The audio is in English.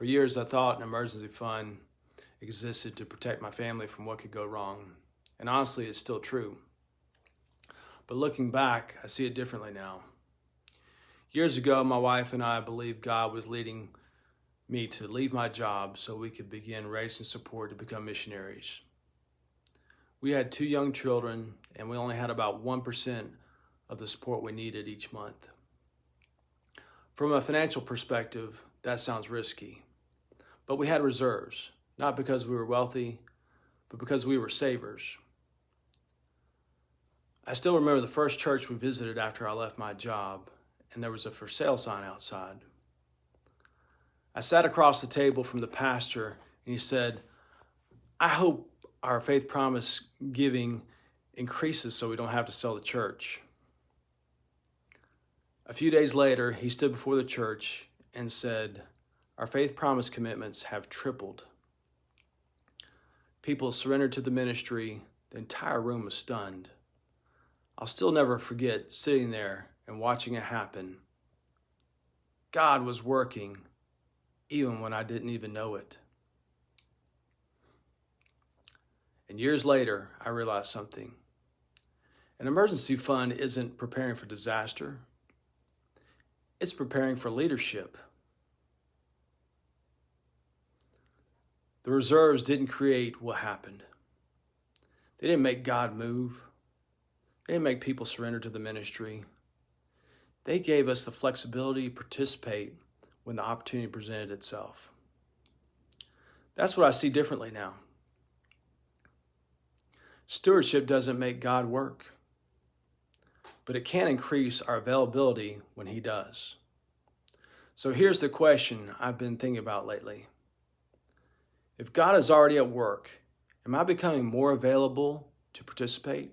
For years, I thought an emergency fund existed to protect my family from what could go wrong. And honestly, it's still true. But looking back, I see it differently now. Years ago, my wife and I believed God was leading me to leave my job so we could begin raising support to become missionaries. We had 2 young children, and we only had about 1% of the support we needed each month. From a financial perspective, that sounds risky. But we had reserves, not because we were wealthy, but because we were savers. I still remember the first church we visited after I left my job, and there was a for sale sign outside. I sat across the table from the pastor, and he said, "I hope our faith promise giving increases so we don't have to sell the church." A few days later, he stood before the church and said, "Our faith promise commitments have tripled." People surrendered to the ministry. The entire room was stunned. I'll still never forget sitting there and watching it happen. God was working even when I didn't even know it. And years later, I realized something. An emergency fund isn't preparing for disaster. It's preparing for leadership. The reserves didn't create what happened. They didn't make God move. They didn't make people surrender to the ministry. They gave us the flexibility to participate when the opportunity presented itself. That's what I see differently now. Stewardship doesn't make God work, but it can increase our availability when He does. So here's the question I've been thinking about lately. If God is already at work, am I becoming more available to participate?